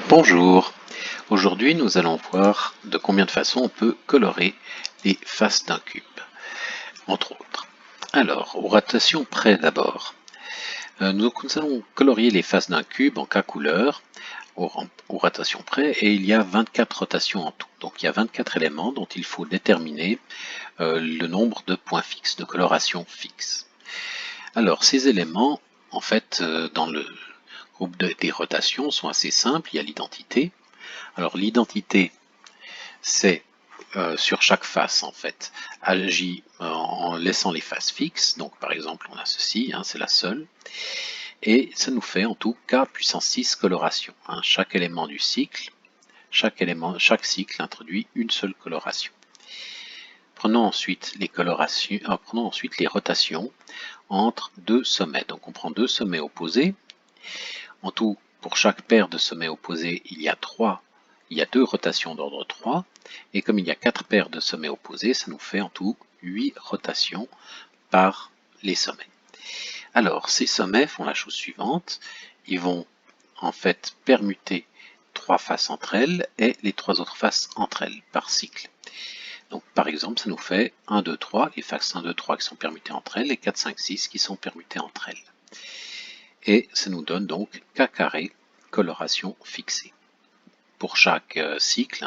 Bonjour, aujourd'hui nous allons voir de combien de façons on peut colorer les faces d'un cube, entre autres. Alors, aux rotations près d'abord. Nous allons colorier les faces d'un cube en cas couleur, aux rotations près, et il y a 24 rotations en tout. Donc il y a 24 éléments dont il faut déterminer le nombre de points fixes, de coloration fixe. Alors ces éléments, en fait, dans le groupe des rotations, sont assez simples. Il y a l'identité. Alors l'identité, c'est sur chaque face en fait, agit en laissant les faces fixes. Donc par exemple on a ceci, c'est la seule, et ça nous fait en tout k puissance 6 colorations. Chaque élément du cycle, chaque cycle introduit une seule coloration. Prenons ensuite les rotations entre deux sommets. Donc on prend deux sommets opposés. En tout, pour chaque paire de sommets opposés, il y a deux rotations d'ordre 3, et comme il y a 4 paires de sommets opposés, ça nous fait en tout 8 rotations par les sommets. Alors, ces sommets font la chose suivante, ils vont en fait permuter 3 faces entre elles et les 3 autres faces entre elles par cycle. Donc par exemple, ça nous fait 1, 2, 3, les faces 1, 2, 3 qui sont permutées entre elles, et 4, 5, 6 qui sont permutées entre elles. Et ça nous donne donc k carré coloration fixée. Pour chaque cycle,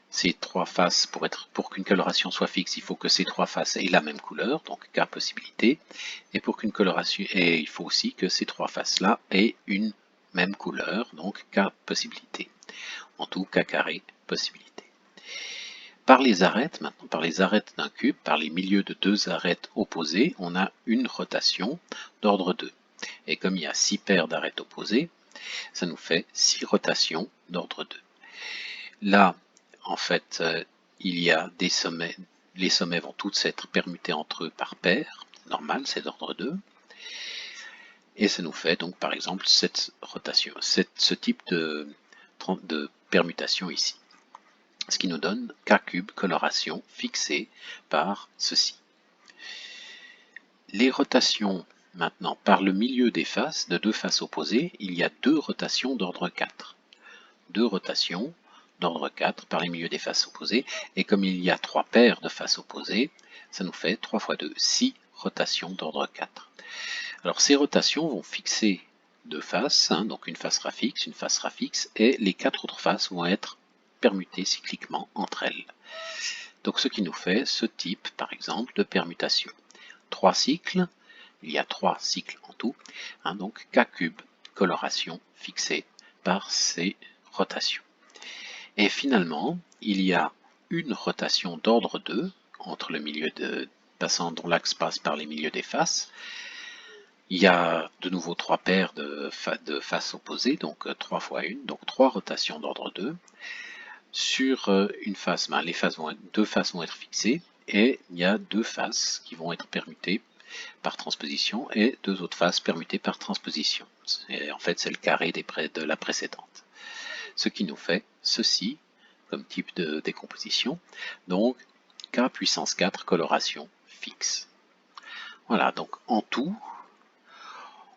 ces trois faces, pour qu'une coloration soit fixe, il faut que ces trois faces aient la même couleur, donc k possibilité, et pour qu'une coloration, et il faut aussi que ces trois faces-là aient une même couleur, donc k possibilité. En tout, k carré possibilité. Par les arêtes, maintenant, par les arêtes d'un cube, par les milieux de deux arêtes opposées, on a une rotation d'ordre 2. Et comme il y a 6 paires d'arêtes opposées, ça nous fait 6 rotations d'ordre 2. Là, en fait, il y a des sommets, les sommets vont tous être permutés entre eux par paire, normal, c'est d'ordre 2. Et ça nous fait donc par exemple cette rotation, ce type de permutation ici. Ce qui nous donne k cube coloration fixée par ceci. Les rotations maintenant, par le milieu des faces, de deux faces opposées, il y a deux rotations d'ordre 4. Deux rotations d'ordre 4 par les milieux des faces opposées, et comme il y a 3 paires de faces opposées, ça nous fait 3 fois 2, 6 rotations d'ordre 4. Alors ces rotations vont fixer deux faces, donc une face sera fixe, et les 4 autres faces vont être permutées cycliquement entre elles. Donc ce qui nous fait ce type, par exemple, de permutation. 3 cycles, il y a 3 cycles en tout, donc k cube coloration fixée par ces rotations. Et finalement, il y a une rotation d'ordre 2 entre le milieu dont l'axe passe par les milieux des faces. Il y a de nouveau 3 paires de faces opposées, donc 3 fois 1, donc 3 rotations d'ordre 2. Sur une face, deux faces vont être fixées, et il y a deux faces qui vont être permutées par transposition, et deux autres faces permutées par transposition. En fait, c'est le carré de la précédente. Ce qui nous fait ceci comme type de décomposition, donc k puissance 4 coloration fixe. Voilà, donc en tout,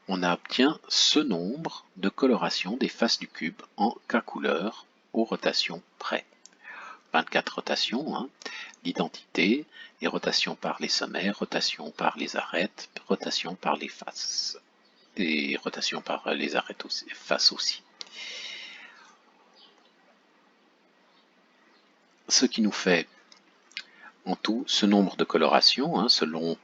on obtient ce nombre de colorations des faces du cube en k couleurs aux rotations près. 24 rotations, l'identité, les rotations par les sommets, rotations par les arêtes, rotations par les faces, et rotations par les arêtes aussi, faces aussi. Ce qui nous fait en tout ce nombre de colorations, selon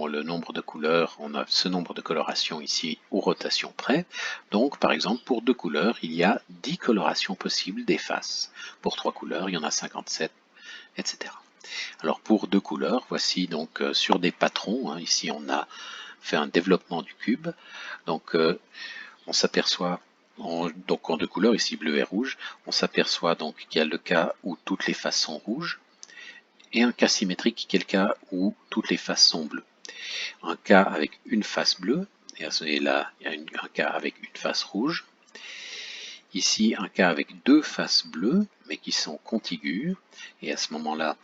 le nombre de couleurs, on a ce nombre de colorations ici aux rotations près. Donc par exemple pour 2 couleurs, il y a 10 colorations possibles des faces. Pour 3 couleurs, il y en a 57, etc. Alors pour 2 couleurs, voici donc sur des patrons, ici on a fait un développement du cube. Donc on s'aperçoit, donc en 2 couleurs, ici bleu et rouge, on s'aperçoit donc qu'il y a le cas où toutes les faces sont rouges, et un cas symétrique qui est le cas où toutes les faces sont bleues. Un cas avec une face bleue, et là il y a un cas avec une face rouge. Ici un cas avec deux faces bleues, mais qui sont contiguës, et à ce moment-là,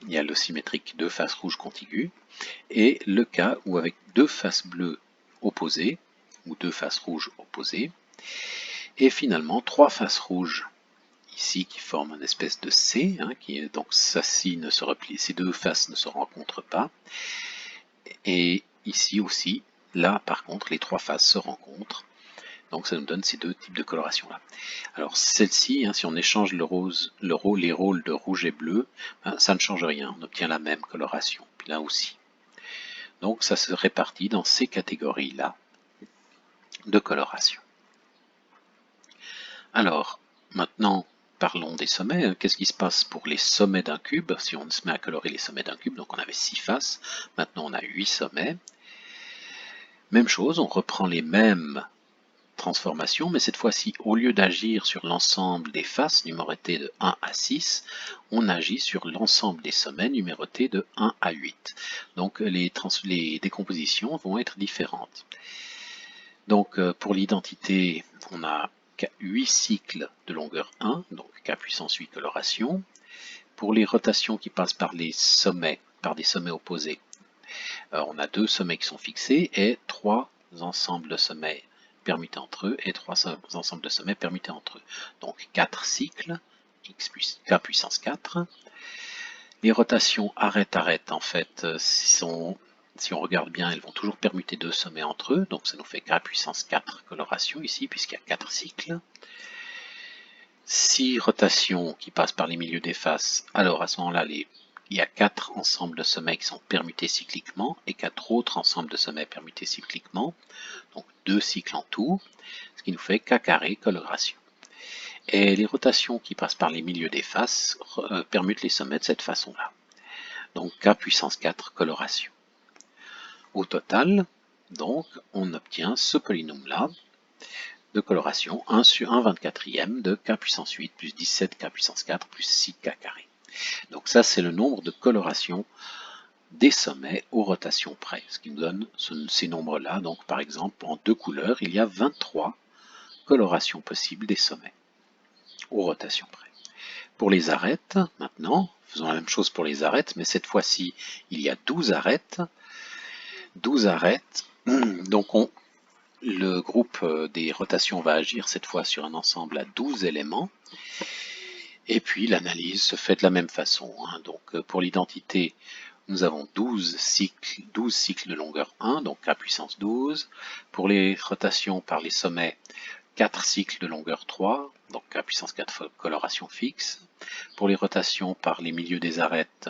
il y a le symétrique deux faces rouges contiguës, et le cas où avec deux faces bleues opposées, ou deux faces rouges opposées, Et finalement 3 faces rouges ici qui forment une espèce de C, hein, donc ça-ci ne se replie, ces deux faces ne se rencontrent pas. Et ici aussi, là par contre, les 3 faces se rencontrent. Donc ça nous donne ces deux types de coloration là. Alors celle-ci, hein, si on échange les rôles de rouge et bleu, hein, ça ne change rien, on obtient la même coloration. Puis là aussi. Donc ça se répartit dans ces catégories-là de coloration. Alors, maintenant, parlons des sommets. Qu'est-ce qui se passe pour les sommets d'un cube? Si on se met à colorer les sommets d'un cube, donc on avait 6 faces, maintenant on a 8 sommets. Même chose, on reprend les mêmes transformations, mais cette fois-ci, au lieu d'agir sur l'ensemble des faces numérotées de 1 à 6, on agit sur l'ensemble des sommets numérotés de 1 à 8. Donc les décompositions vont être différentes. Donc pour l'identité, on a 8 cycles de longueur 1, donc K puissance 8 coloration. Pour les rotations qui passent par les sommets, par des sommets opposés, on a 2 sommets qui sont fixés et 3 ensembles de sommets permutés entre eux et 3 ensembles de sommets permutés entre eux. Donc 4 cycles, K puissance 4. Les rotations arrête-arrête, en fait, si on regarde bien, elles vont toujours permuter 2 sommets entre eux, donc ça nous fait K puissance 4 coloration ici, puisqu'il y a 4 cycles. 6 rotations qui passent par les milieux des faces, alors à ce moment-là, il y a 4 ensembles de sommets qui sont permutés cycliquement et 4 autres ensembles de sommets permutés cycliquement, donc 2 cycles en tout, ce qui nous fait K carré coloration. Et les rotations qui passent par les milieux des faces permutent les sommets de cette façon-là. Donc K puissance 4 coloration. Au total, donc, on obtient ce polynôme-là de coloration 1 sur 1 24e de K puissance 8 plus 17 K puissance 4 plus 6K carré. Donc ça, c'est le nombre de colorations des sommets aux rotations près, ce qui nous donne ces nombres-là. Donc par exemple, en 2 couleurs, il y a 23 colorations possibles des sommets aux rotations près. Pour les arêtes, maintenant, faisons la même chose pour les arêtes, mais cette fois-ci, il y a 12 arêtes. 12 arêtes, donc le groupe des rotations va agir cette fois sur un ensemble à 12 éléments. Et puis l'analyse se fait de la même façon. Hein. Donc pour l'identité, nous avons 12 cycles de longueur 1, donc K puissance 12. Pour les rotations par les sommets, 4 cycles de longueur 3, donc K puissance 4 coloration fixe. Pour les rotations par les milieux des arêtes,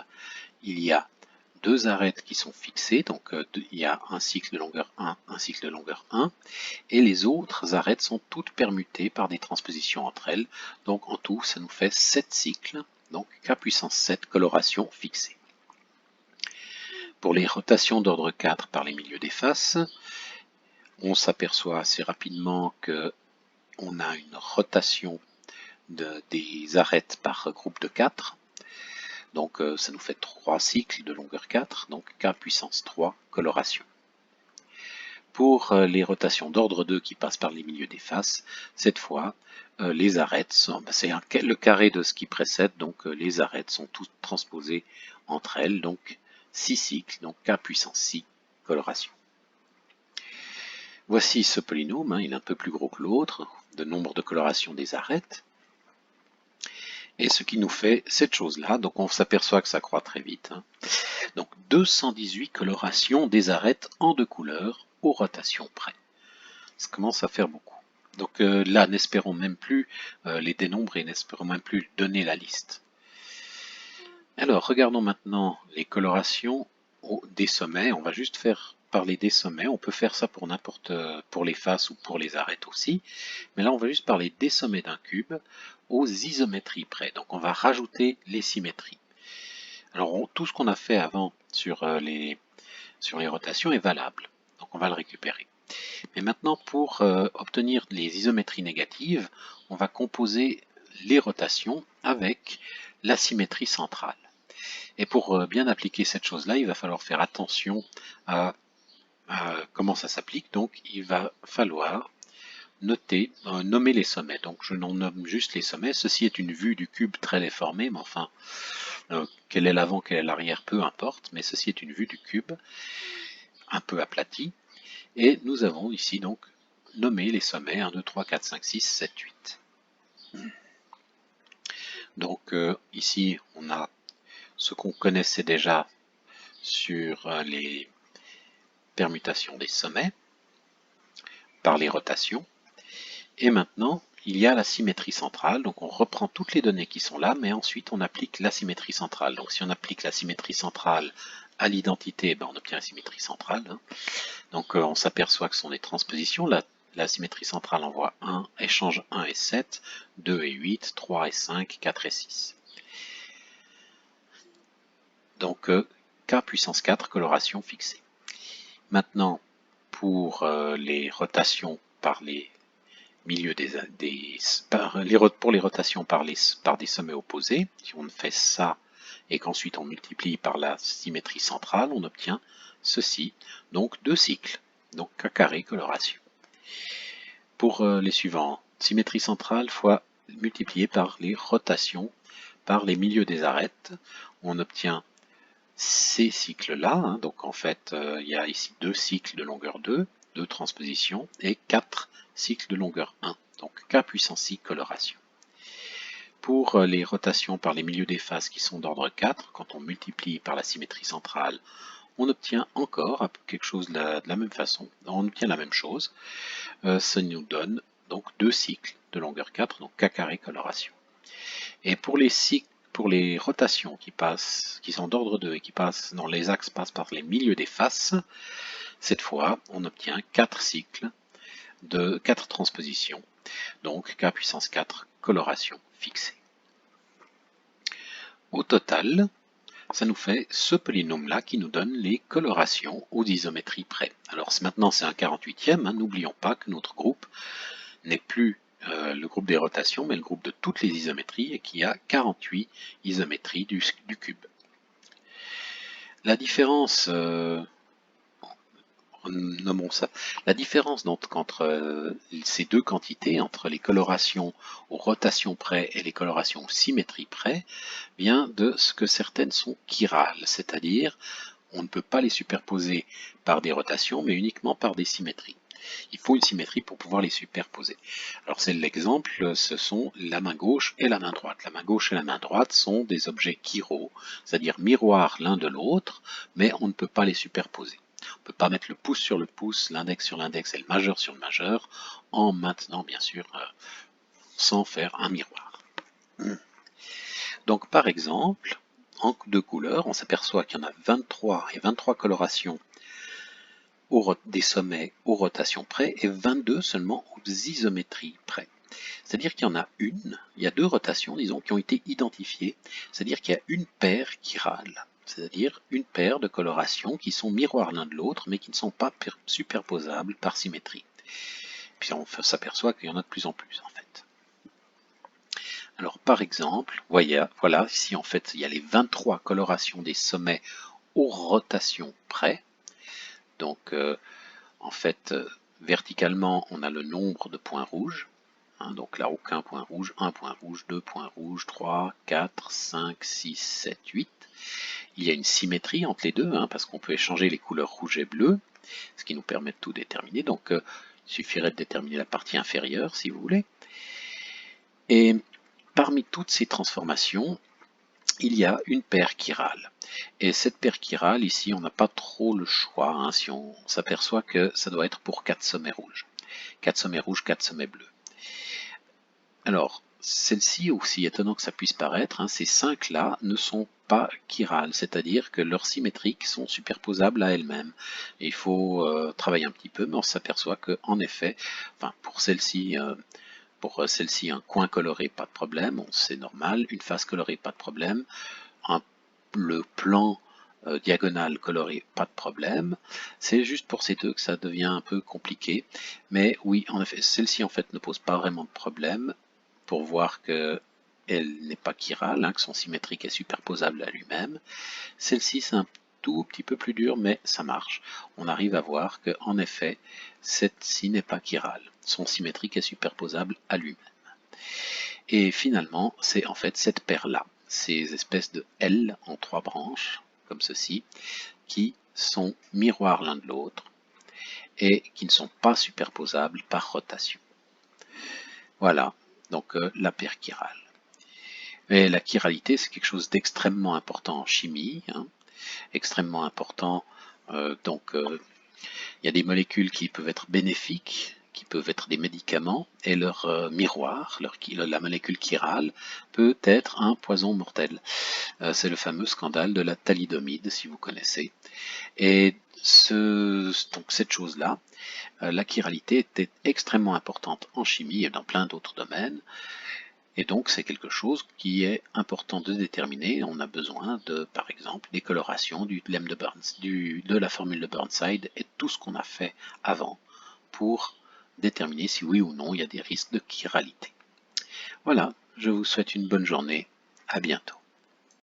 il y a 2 arêtes qui sont fixées, donc il y a un cycle de longueur 1, un cycle de longueur 1, et les autres arêtes sont toutes permutées par des transpositions entre elles, donc en tout ça nous fait 7 cycles, donc K puissance 7 coloration fixée. Pour les rotations d'ordre 4 par les milieux des faces, on s'aperçoit assez rapidement que on a une rotation des arêtes par groupe de 4, donc ça nous fait 3 cycles de longueur 4, donc K puissance 3 coloration. Pour les rotations d'ordre 2 qui passent par les milieux des faces, cette fois, les arêtes, c'est le carré de ce qui précède, donc les arêtes sont toutes transposées entre elles, donc 6 cycles, donc K puissance 6 coloration. Voici ce polynôme, hein, il est un peu plus gros que l'autre, de nombre de colorations des arêtes. Et ce qui nous fait cette chose-là, donc on s'aperçoit que ça croît très vite. Hein. Donc 218 colorations des arêtes en 2 couleurs aux rotations près. Ça commence à faire beaucoup. Donc là, n'espérons même plus les dénombrer, n'espérons même plus donner la liste. Alors, regardons maintenant les colorations des sommets. On va juste parler des sommets. On peut faire ça pour les faces ou pour les arêtes aussi. Mais là, on va juste parler des sommets d'un cube aux isométries près. Donc, on va rajouter les symétries. Alors, tout ce qu'on a fait avant sur les rotations est valable. Donc, on va le récupérer. Mais maintenant, pour obtenir les isométries négatives, on va composer les rotations avec la symétrie centrale. Et pour bien appliquer cette chose-là, il va falloir faire attention à comment ça s'applique. Donc, il va falloir nommer les sommets. Donc, je nomme juste les sommets. Ceci est une vue du cube très déformée, mais enfin, quel est l'avant, quel est l'arrière, peu importe. Mais ceci est une vue du cube un peu aplatie. Et nous avons ici donc nommer les sommets 1, 2, 3, 4, 5, 6, 7, 8. Donc ici, on a ce qu'on connaissait déjà sur les permutations des sommets par les rotations. Et maintenant, il y a la symétrie centrale. Donc on reprend toutes les données qui sont là, mais ensuite on applique la symétrie centrale. Donc si on applique la symétrie centrale à l'identité, on obtient la symétrie centrale. Donc on s'aperçoit que ce sont des transpositions. La symétrie centrale envoie 1, échange 1 et 7, 2 et 8, 3 et 5, 4 et 6. Donc K puissance 4, coloration fixée. Maintenant, pour les rotations par les milieux pour les rotations par des sommets opposés, si on fait ça et qu'ensuite on multiplie par la symétrie centrale, on obtient ceci, donc 2 cycles, donc K carré coloration. Pour les suivants, symétrie centrale fois multiplié par les rotations par les milieux des arêtes, on obtient ces cycles-là, donc en fait il y a ici 2 cycles de longueur 2, 2 transpositions, et 4 cycles de longueur 1, donc K puissance 6 coloration. Pour les rotations par les milieux des faces qui sont d'ordre 4, quand on multiplie par la symétrie centrale, on obtient encore quelque chose de la même façon, on obtient la même chose, ça nous donne donc 2 cycles de longueur 4, donc K carré coloration. Et pour les rotations qui sont d'ordre 2 et qui passent dans les axes passent par les milieux des faces, cette fois on obtient 4 cycles de 4 transpositions, donc K puissance 4 coloration fixée. Au total, ça nous fait ce polynôme-là qui nous donne les colorations aux isométries près. Alors maintenant c'est un 48e, n'oublions pas que notre groupe n'est plus le groupe des rotations, mais le groupe de toutes les isométries, et qui a 48 isométries du cube. La différence, nommons ça, la différence donc entre ces deux quantités, entre les colorations aux rotations près et les colorations aux symétries près, vient de ce que certaines sont chirales, c'est-à-dire on ne peut pas les superposer par des rotations, mais uniquement par des symétries. Il faut une symétrie pour pouvoir les superposer. Alors c'est l'exemple, ce sont la main gauche et la main droite. La main gauche et la main droite sont des objets chiraux, c'est-à-dire miroirs l'un de l'autre, mais on ne peut pas les superposer. On ne peut pas mettre le pouce sur le pouce, l'index sur l'index et le majeur sur le majeur, en maintenant bien sûr sans faire un miroir. Donc par exemple, en deux couleurs, on s'aperçoit qu'il y en a 23 et 23 colorations des sommets aux rotations près et 22 seulement aux isométries près. C'est-à-dire qu'il y en a il y a 2 rotations, disons, qui ont été identifiées, c'est-à-dire qu'il y a une paire chirale, c'est-à-dire une paire de colorations qui sont miroirs l'un de l'autre, mais qui ne sont pas superposables par symétrie. Puis on s'aperçoit qu'il y en a de plus en plus, en fait. Alors, par exemple, voilà, ici, en fait, il y a les 23 colorations des sommets aux rotations près. Donc, en fait, verticalement, on a le nombre de points rouges. Donc là, aucun point rouge, 1 point rouge, 2 points rouges, 3, 4, 5, 6, 7, 8. Il y a une symétrie entre les deux, parce qu'on peut échanger les couleurs rouge et bleu, ce qui nous permet de tout déterminer. Donc, il suffirait de déterminer la partie inférieure, si vous voulez. Et parmi toutes ces transformations, il y a une paire chirale. Et cette paire chirale, ici, on n'a pas trop le choix, si on s'aperçoit que ça doit être pour 4 sommets rouges. 4 sommets rouges, 4 sommets bleus. Alors, celle-ci, aussi étonnant que ça puisse paraître, ces 5-là ne sont pas chirales, c'est-à-dire que leurs symétriques sont superposables à elles-mêmes. Il faut travailler un petit peu, mais on s'aperçoit qu'en effet, pour celle-ci, un coin coloré, pas de problème, c'est normal, une face colorée, pas de problème, le plan diagonal coloré, pas de problème. C'est juste pour ces deux que ça devient un peu compliqué. Mais oui, en effet, celle-ci en fait ne pose pas vraiment de problème pour voir qu'elle n'est pas chirale, que son symétrique est superposable à lui-même. Celle-ci, c'est un tout petit peu plus dur, mais ça marche. On arrive à voir que, en effet, cette-ci n'est pas chirale. Son symétrique est superposable à lui-même. Et finalement, c'est en fait cette paire-là, ces espèces de L en 3 branches, comme ceci, qui sont miroirs l'un de l'autre. et qui ne sont pas superposables par rotation. Voilà, donc la paire chirale. Mais la chiralité, c'est quelque chose d'extrêmement important en chimie, hein, extrêmement important. Il y a des molécules qui peuvent être bénéfiques, qui peuvent être des médicaments, et leur miroir, la molécule chirale, peut être un poison mortel. C'est le fameux scandale de la thalidomide, si vous connaissez. Et donc cette chose-là, la chiralité était extrêmement importante en chimie et dans plein d'autres domaines. Et donc c'est quelque chose qui est important de déterminer. On a besoin de, par exemple, des colorations du lemme de de la formule de Burnside et tout ce qu'on a fait avant pour déterminer si oui ou non il y a des risques de chiralité. Voilà, je vous souhaite une bonne journée. À bientôt.